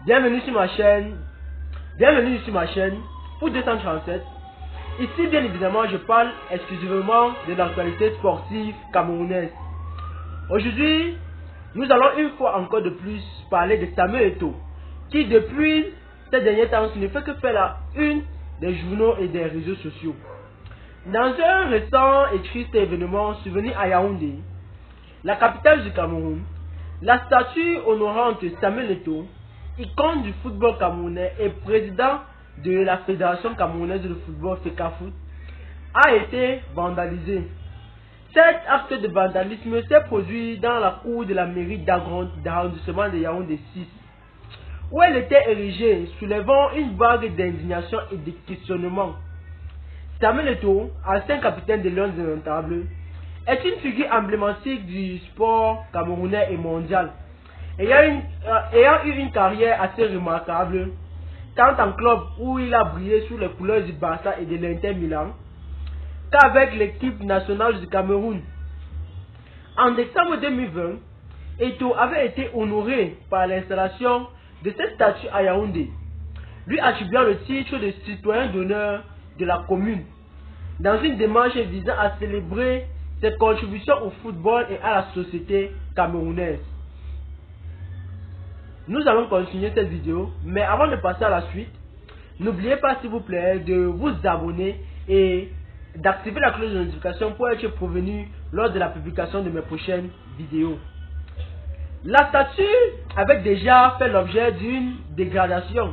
Bienvenue sur ma chaîne. Bienvenue sur ma chaîne pour 237. Ici, bien évidemment, je parle exclusivement de l'actualité sportive camerounaise. Aujourd'hui, nous allons une fois encore de plus parler de Samuel Eto'o, qui depuis ces derniers temps ne fait que faire la une des journaux et des réseaux sociaux. Dans un récent et triste événement survenu à Yaoundé, la capitale du Cameroun, la statue honorante Samuel Eto'o, icône du football camerounais et président de la Fédération camerounaise de football FECAFOOT, a été vandalisée. Cet acte de vandalisme s'est produit dans la cour de la mairie d'arrondissement de Yaoundé 6, où elle était érigée, soulevant une vague d'indignation et de questionnement. Samuel Eto'o, ancien capitaine de Lions Indomptables, est une figure emblématique du sport camerounais et mondial, ayant eu une carrière assez remarquable, tant en club où il a brillé sous les couleurs du Barça et de l'Inter Milan, qu'avec l'équipe nationale du Cameroun. En décembre 2020, Eto'o avait été honoré par l'installation de cette statue à Yaoundé, lui attribuant le titre de citoyen d'honneur de la commune, dans une démarche visant à célébrer ses contributions au football et à la société camerounaise. Nous allons continuer cette vidéo, mais avant de passer à la suite, n'oubliez pas s'il vous plaît de vous abonner et d'activer la cloche de notification pour être prévenu lors de la publication de mes prochaines vidéos. La statue avait déjà fait l'objet d'une dégradation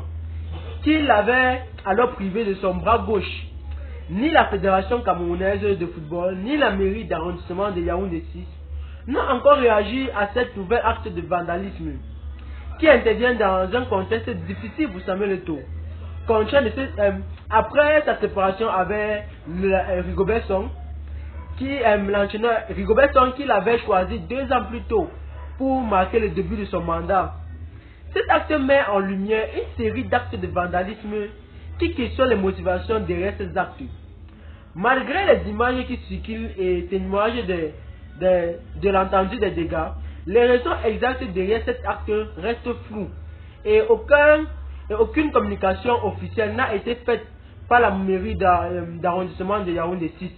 qu'il avait alors privé de son bras gauche. Ni la Fédération camerounaise de football, ni la mairie d'arrondissement de Yaoundé 6 n'ont encore réagi à cet nouvel acte de vandalisme, qui intervient dans un contexte difficile pour Samuel Eto'o, après sa séparation avec Rigobert Song, l'entraîneur Rigobert Song qu'il avait choisi 2 ans plus tôt pour marquer le début de son mandat. Cet acte met en lumière une série d'actes de vandalisme qui questionnent les motivations derrière ces actes. Malgré les images qui circulent et témoignent de l'entendu des dégâts, les raisons exactes derrière cet acte restent floues et aucune communication officielle n'a été faite par la mairie d'arrondissement de Yaoundé 6.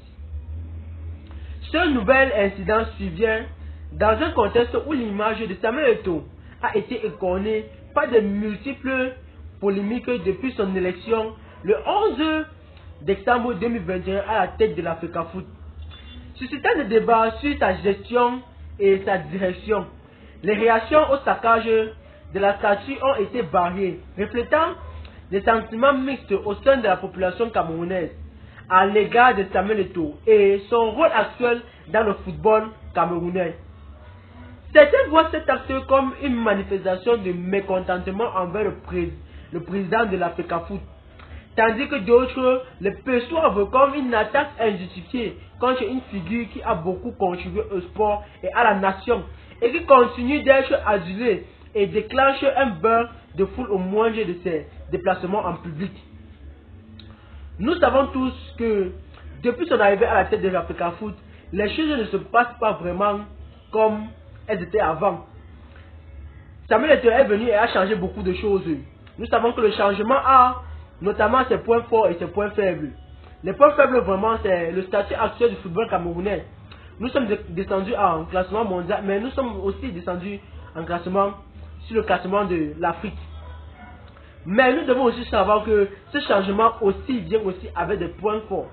Ce nouvel incident survient dans un contexte où l'image de Samuel Eto'o a été écornée par de multiples polémiques depuis son élection le 11 décembre 2021 à la tête de la FECAFOOT, suscitant des débats sur sa gestion et sa direction. Les réactions au saccage de la statue ont été variées, reflétant des sentiments mixtes au sein de la population camerounaise à l'égard de Samuel Eto'o et son rôle actuel dans le football camerounais. Certains voient cet acte comme une manifestation de mécontentement envers le président de la FECAFOOT, tandis que d'autres le perçoivent comme une attaque injustifiée contre une figure qui a beaucoup contribué au sport et à la nation et qui continue d'être adulée et déclenche un bain de foule au moindre de ses déplacements en public. Nous savons tous que depuis son arrivée à la tête de la FECAFOOT, les choses ne se passent pas vraiment comme elles étaient avant. Samuel Eto'o est venu et a changé beaucoup de choses. Nous savons que le changement a notamment ses points forts et ses points faibles. Les points faibles vraiment c'est le statut actuel du football camerounais. Nous sommes descendus en classement mondial, mais nous sommes aussi descendus en classement sur le classement de l'Afrique. Mais nous devons aussi savoir que ce changement aussi vient aussi avec des points forts.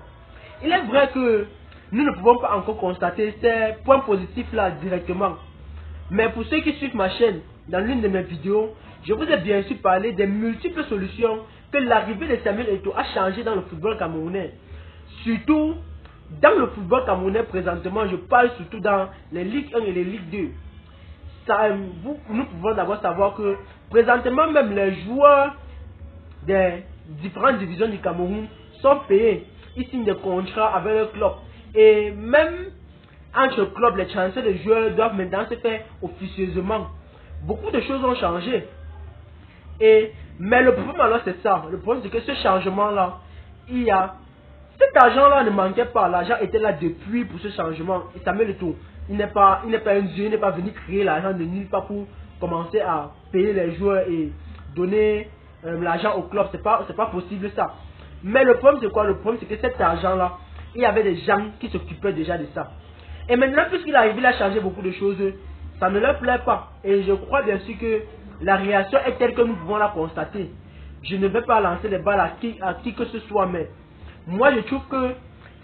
Il est vrai que nous ne pouvons pas encore constater ces points positifs là directement. Mais pour ceux qui suivent ma chaîne, dans l'une de mes vidéos, je vous ai bien sûr parlé des multiples solutions que l'arrivée de Samuel Eto'o a changé dans le football camerounais. Surtout dans le football camerounais présentement, je parle surtout dans les Ligue 1 et les Ligue 2. Nous pouvons d'abord savoir que présentement même les joueurs des différentes divisions du Cameroun sont payés. Ils signent des contrats avec leur club. Et même entre clubs, les transferts de joueurs doivent maintenant se faire officieusement. Beaucoup de choses ont changé. Mais le problème alors c'est ça. Le problème c'est que ce changement-là, cet argent-là ne manquait pas. L'argent était là depuis pour ce changement. Et Samuel Eto'o, il n'est pas un dieu, il n'est pas venu créer l'argent de nulle part pour commencer à payer les joueurs et donner l'argent au club. C'est pas possible ça. Mais le problème c'est quoi? Le problème c'est que cet argent-là, il y avait des gens qui s'occupaient déjà de ça. Et maintenant, puisqu'il arrive, il a changé beaucoup de choses, ça ne leur plaît pas. Et je crois bien sûr que la réaction est telle que nous pouvons la constater. Je ne vais pas lancer les balles à qui que ce soit, mais moi je trouve que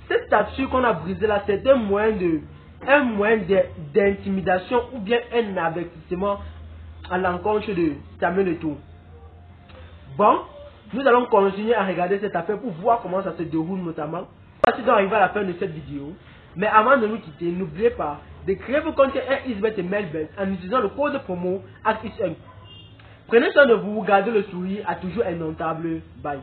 cette statue qu'on a brisée là, c'est un moyen d'intimidation ou bien un avertissement à l'encontre de Samuel Eto'o. Bon, nous allons continuer à regarder cette affaire pour voir comment ça se déroule notamment. Nous allons arriver à la fin de cette vidéo. Mais avant de nous quitter, n'oubliez pas de créer vos comptes Xbet et Melbet en utilisant le code promo ACTXM. Prenez soin de vous, gardez le sourire à toujours indomptable. Bye.